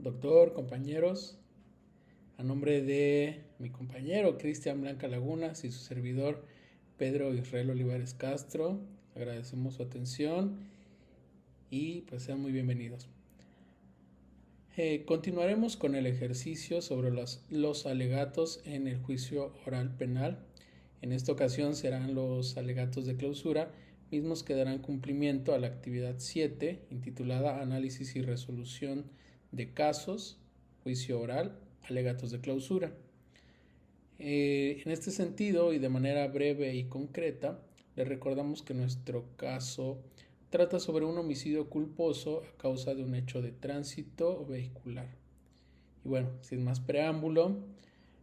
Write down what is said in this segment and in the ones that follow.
doctor, compañeros, a nombre de mi compañero Cristian Blanca Lagunas y su servidor Pedro Israel Olivares Castro, agradecemos su atención y pues sean muy bienvenidos. Continuaremos con el ejercicio sobre los alegatos en el juicio oral penal. En esta ocasión serán los alegatos de clausura, mismos que darán cumplimiento a la actividad 7, intitulada Análisis y resolución de casos, juicio oral, alegatos de clausura. En este sentido, y de manera breve y concreta, les recordamos que nuestro caso trata sobre un homicidio culposo a causa de un hecho de tránsito vehicular. Y bueno, sin más preámbulo,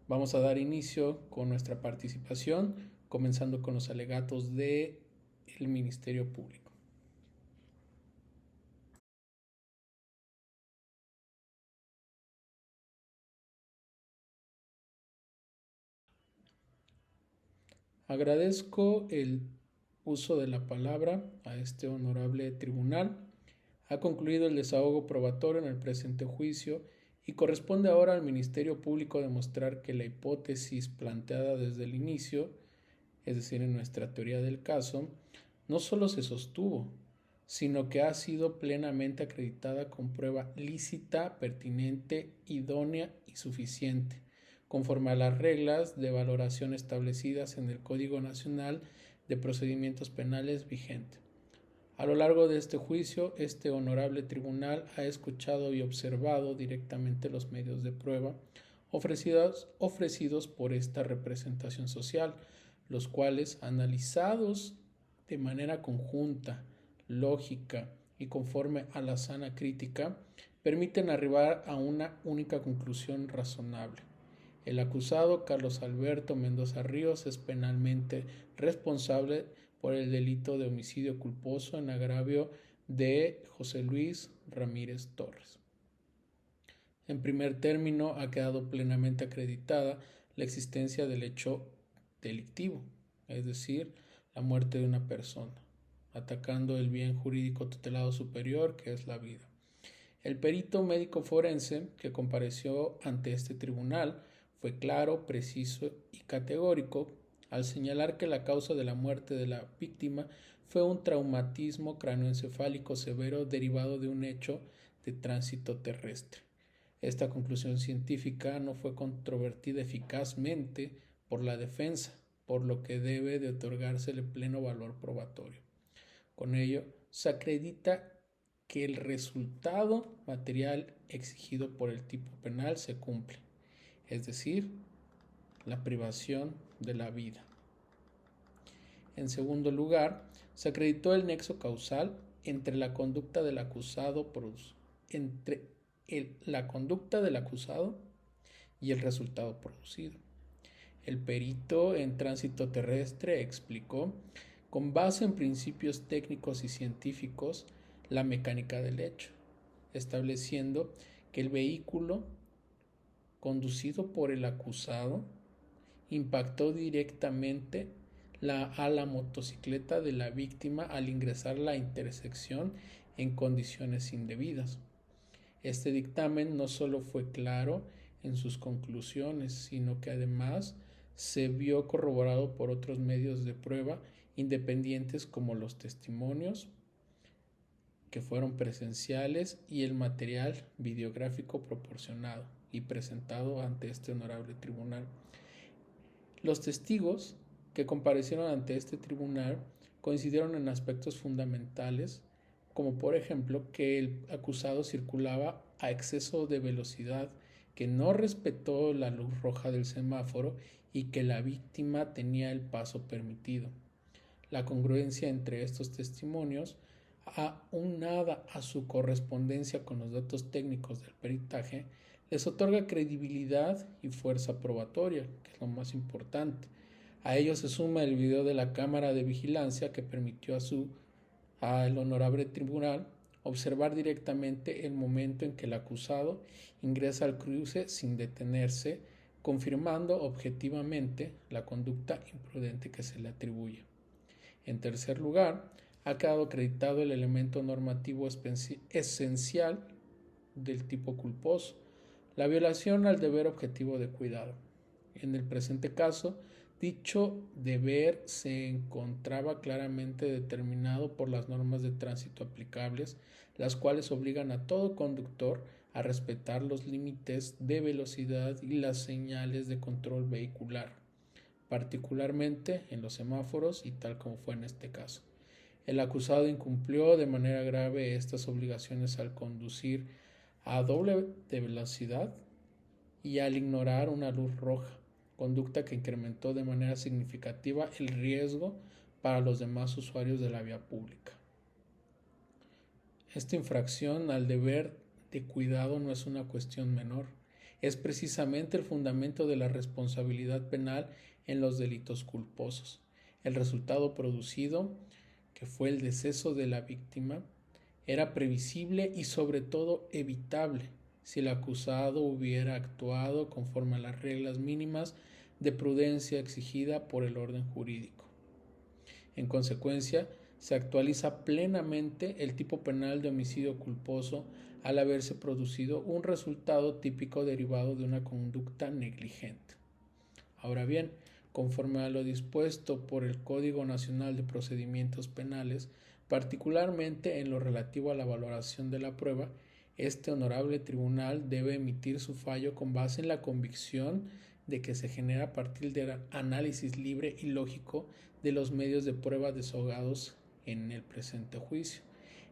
vamos a dar inicio con nuestra participación, comenzando con los alegatos del Ministerio Público. Agradezco el uso de la palabra a este honorable tribunal. Ha concluido el desahogo probatorio en el presente juicio y corresponde ahora al Ministerio Público demostrar que la hipótesis planteada desde el inicio, es decir, en nuestra teoría del caso, no solo se sostuvo, sino que ha sido plenamente acreditada con prueba lícita, pertinente, idónea y suficiente, conforme a las reglas de valoración establecidas en el Código Nacional de Procedimientos Penales vigente. A lo largo de este juicio, este honorable tribunal ha escuchado y observado directamente los medios de prueba ofrecidos por esta representación social, los cuales, analizados de manera conjunta, lógica y conforme a la sana crítica, permiten arribar a una única conclusión razonable. El acusado Carlos Alberto Mendoza Ríos es penalmente responsable por el delito de homicidio culposo en agravio de José Luis Ramírez Torres. En primer término, ha quedado plenamente acreditada la existencia del hecho delictivo, es decir, la muerte de una persona, atacando el bien jurídico tutelado superior, que es la vida. El perito médico forense que compareció ante este tribunal fue claro, preciso y categórico al señalar que la causa de la muerte de la víctima fue un traumatismo cráneoencefálico severo derivado de un hecho de tránsito terrestre. Esta conclusión científica no fue controvertida eficazmente por la defensa, por lo que debe de otorgársele pleno valor probatorio. Con ello, se acredita que el resultado material exigido por el tipo penal se cumple, es decir, la privación de la vida. En segundo lugar, se acreditó el nexo causal entre la conducta del acusado y el resultado producido. El perito en tránsito terrestre explicó, con base en principios técnicos y científicos, la mecánica del hecho, estableciendo que el vehículo conducido por el acusado impactó directamente a la motocicleta de la víctima al ingresar a la intersección en condiciones indebidas. Este dictamen no solo fue claro en sus conclusiones, sino que además se vio corroborado por otros medios de prueba independientes como los testimonios que fueron presenciales y el material videográfico proporcionado y presentado ante este honorable tribunal. Los testigos que comparecieron ante este tribunal coincidieron en aspectos fundamentales, como por ejemplo que el acusado circulaba a exceso de velocidad, que no respetó la luz roja del semáforo y que la víctima tenía el paso permitido. La congruencia entre estos testimonios, aunada a su correspondencia con los datos técnicos del peritaje, les otorga credibilidad y fuerza probatoria, que es lo más importante. A ello se suma el video de la cámara de vigilancia que permitió al honorable tribunal observar directamente el momento en que el acusado ingresa al cruce sin detenerse, confirmando objetivamente la conducta imprudente que se le atribuye. En tercer lugar, ha quedado acreditado el elemento normativo esencial del tipo culposo, la violación al deber objetivo de cuidado. En el presente caso, dicho deber se encontraba claramente determinado por las normas de tránsito aplicables, las cuales obligan a todo conductor a respetar los límites de velocidad y las señales de control vehicular, particularmente en los semáforos y tal como fue en este caso. El acusado incumplió de manera grave estas obligaciones al conducir a doble de velocidad y al ignorar una luz roja, conducta que incrementó de manera significativa el riesgo para los demás usuarios de la vía pública. Esta infracción al deber de cuidado no es una cuestión menor, es precisamente el fundamento de la responsabilidad penal en los delitos culposos. El resultado producido, que fue el deceso de la víctima, era previsible y sobre todo evitable si el acusado hubiera actuado conforme a las reglas mínimas de prudencia exigida por el orden jurídico. En consecuencia, se actualiza plenamente el tipo penal de homicidio culposo al haberse producido un resultado típico derivado de una conducta negligente. Ahora bien, conforme a lo dispuesto por el Código Nacional de Procedimientos Penales, particularmente en lo relativo a la valoración de la prueba, este honorable tribunal debe emitir su fallo con base en la convicción de que se genera a partir del análisis libre y lógico de los medios de prueba desahogados en el presente juicio.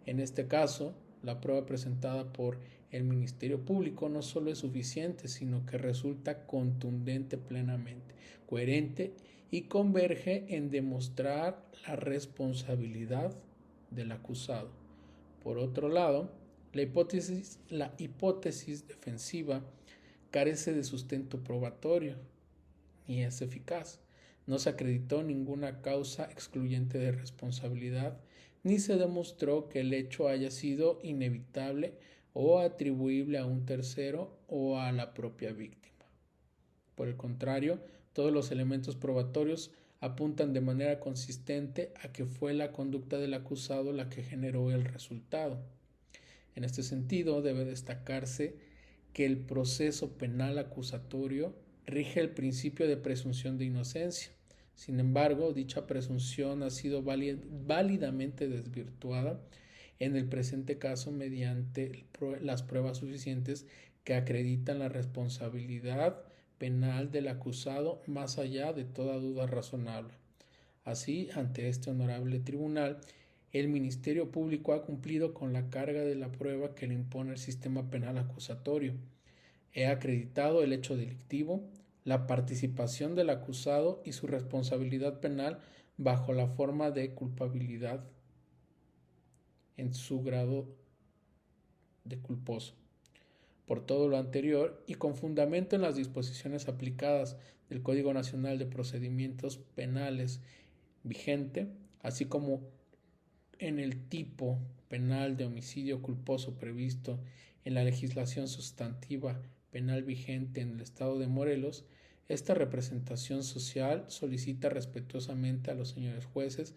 En este caso, la prueba presentada por el Ministerio Público no solo es suficiente, sino que resulta contundente plenamente, coherente y converge en demostrar la responsabilidad del acusado. Por otro lado, la hipótesis defensiva carece de sustento probatorio ni es eficaz. No se acreditó ninguna causa excluyente de responsabilidad, ni se demostró que el hecho haya sido inevitable o atribuible a un tercero o a la propia víctima. Por el contrario, todos los elementos probatorios apuntan de manera consistente a que fue la conducta del acusado la que generó el resultado. En este sentido, debe destacarse que el proceso penal acusatorio rige el principio de presunción de inocencia. Sin embargo, dicha presunción ha sido válidamente desvirtuada en el presente caso mediante las pruebas suficientes que acreditan la responsabilidad penal del acusado más allá de toda duda razonable. Así, ante este honorable tribunal, el Ministerio Público ha cumplido con la carga de la prueba que le impone el sistema penal acusatorio. He acreditado el hecho delictivo, la participación del acusado y su responsabilidad penal bajo la forma de culpabilidad en su grado de culposo. Por todo lo anterior y con fundamento en las disposiciones aplicadas del Código Nacional de Procedimientos Penales vigente, así como en el tipo penal de homicidio culposo previsto en la legislación sustantiva penal vigente en el estado de Morelos, esta representación social solicita respetuosamente a los señores jueces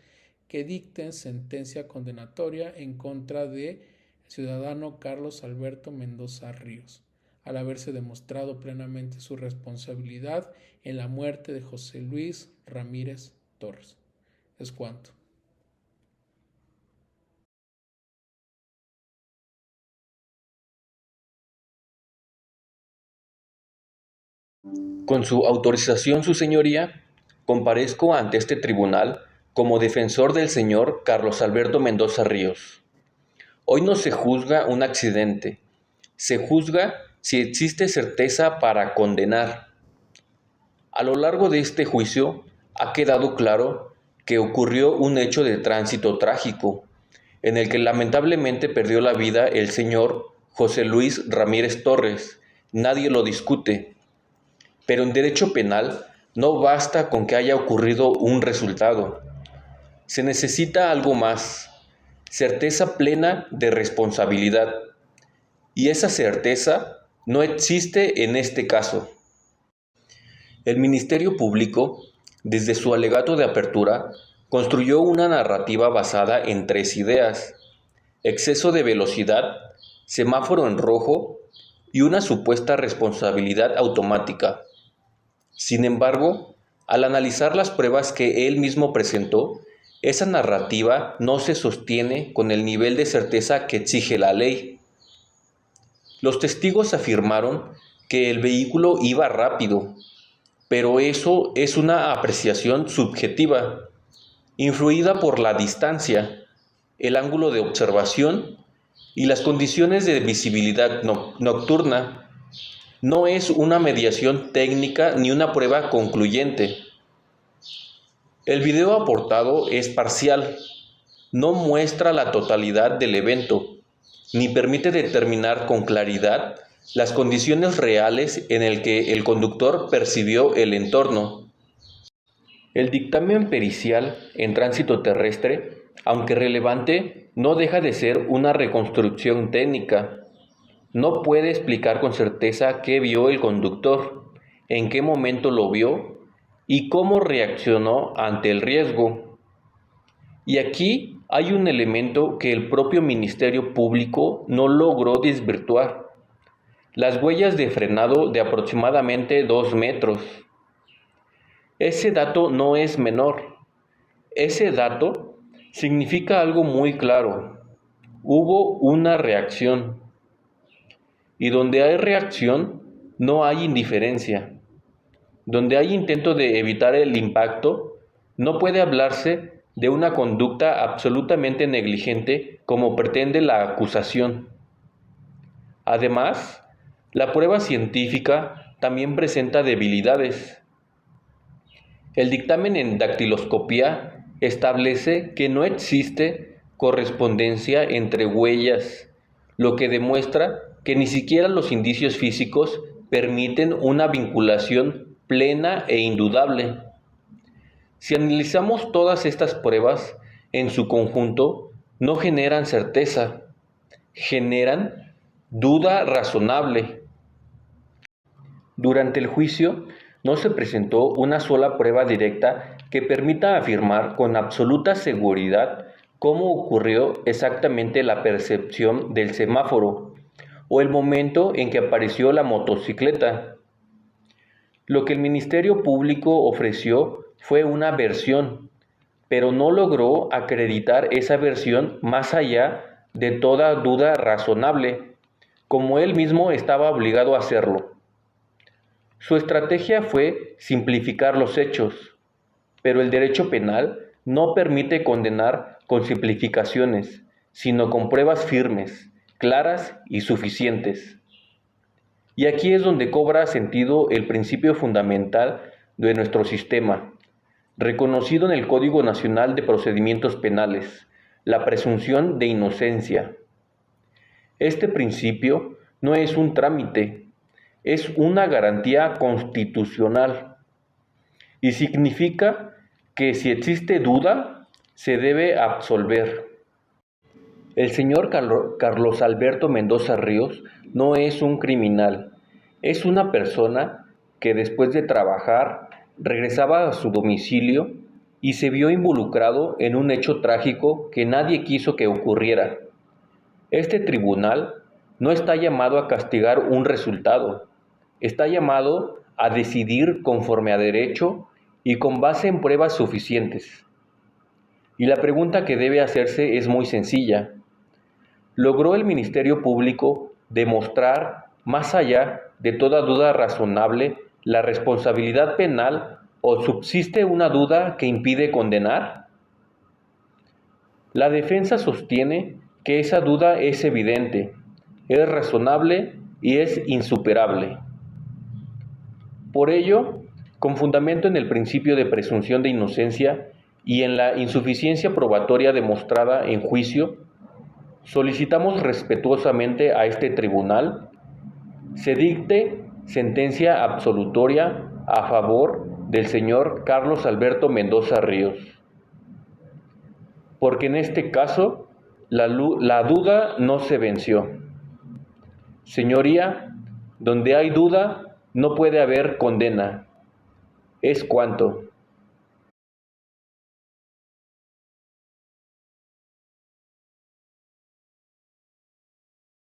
que dicten sentencia condenatoria en contra de ciudadano Carlos Alberto Mendoza Ríos, al haberse demostrado plenamente su responsabilidad en la muerte de José Luis Ramírez Torres. Es cuanto. Con su autorización, su señoría, comparezco ante este tribunal como defensor del señor Carlos Alberto Mendoza Ríos. Hoy no se juzga un accidente, se juzga si existe certeza para condenar. A lo largo de este juicio ha quedado claro que ocurrió un hecho de tránsito trágico, en el que lamentablemente perdió la vida el señor José Luis Ramírez Torres. Nadie lo discute. Pero en derecho penal no basta con que haya ocurrido un resultado. Se necesita algo más, certeza plena de responsabilidad. Y esa certeza no existe en este caso. El Ministerio Público, desde su alegato de apertura, construyó una narrativa basada en tres ideas: exceso de velocidad, semáforo en rojo y una supuesta responsabilidad automática. Sin embargo, al analizar las pruebas que él mismo presentó, esa narrativa no se sostiene con el nivel de certeza que exige la ley. Los testigos afirmaron que el vehículo iba rápido, pero eso es una apreciación subjetiva, influida por la distancia, el ángulo de observación y las condiciones de visibilidad nocturna. No es una medición técnica ni una prueba concluyente. El video aportado es parcial, no muestra la totalidad del evento, ni permite determinar con claridad las condiciones reales en el que el conductor percibió el entorno. El dictamen pericial en tránsito terrestre, aunque relevante, no deja de ser una reconstrucción técnica. No puede explicar con certeza qué vio el conductor, en qué momento lo vio y cómo reaccionó ante el riesgo. Y aquí hay un elemento que el propio Ministerio Público no logró desvirtuar: las huellas de frenado de aproximadamente 2 metros. Ese dato no es menor. Ese dato significa algo muy claro. Hubo una reacción. Y donde hay reacción, no hay indiferencia. Donde hay intento de evitar el impacto, no puede hablarse de una conducta absolutamente negligente como pretende la acusación. Además, la prueba científica también presenta debilidades. El dictamen en dactiloscopía establece que no existe correspondencia entre huellas, lo que demuestra que ni siquiera los indicios físicos permiten una vinculación plena e indudable. Si analizamos todas estas pruebas en su conjunto, no generan certeza, generan duda razonable. Durante el juicio, no se presentó una sola prueba directa que permita afirmar con absoluta seguridad cómo ocurrió exactamente la percepción del semáforo o el momento en que apareció la motocicleta. Lo que el Ministerio Público ofreció fue una versión, pero no logró acreditar esa versión más allá de toda duda razonable, como él mismo estaba obligado a hacerlo. Su estrategia fue simplificar los hechos, pero el derecho penal no permite condenar con simplificaciones, sino con pruebas firmes, claras y suficientes. Y aquí es donde cobra sentido el principio fundamental de nuestro sistema, reconocido en el Código Nacional de Procedimientos Penales, la presunción de inocencia. Este principio no es un trámite, es una garantía constitucional y significa que si existe duda, se debe absolver. El señor Carlos Alberto Mendoza Ríos no es un criminal, es una persona que después de trabajar regresaba a su domicilio y se vio involucrado en un hecho trágico que nadie quiso que ocurriera. Este tribunal no está llamado a castigar un resultado, está llamado a decidir conforme a derecho y con base en pruebas suficientes. Y la pregunta que debe hacerse es muy sencilla. ¿Logró el Ministerio Público demostrar, más allá de toda duda razonable, la responsabilidad penal o subsiste una duda que impide condenar? La defensa sostiene que esa duda es evidente, es razonable y es insuperable. Por ello, con fundamento en el principio de presunción de inocencia y en la insuficiencia probatoria demostrada en juicio, solicitamos respetuosamente a este tribunal se dicte sentencia absolutoria a favor del señor Carlos Alberto Mendoza Ríos, porque en este caso la duda no se venció. Señoría, donde hay duda no puede haber condena. Es cuanto.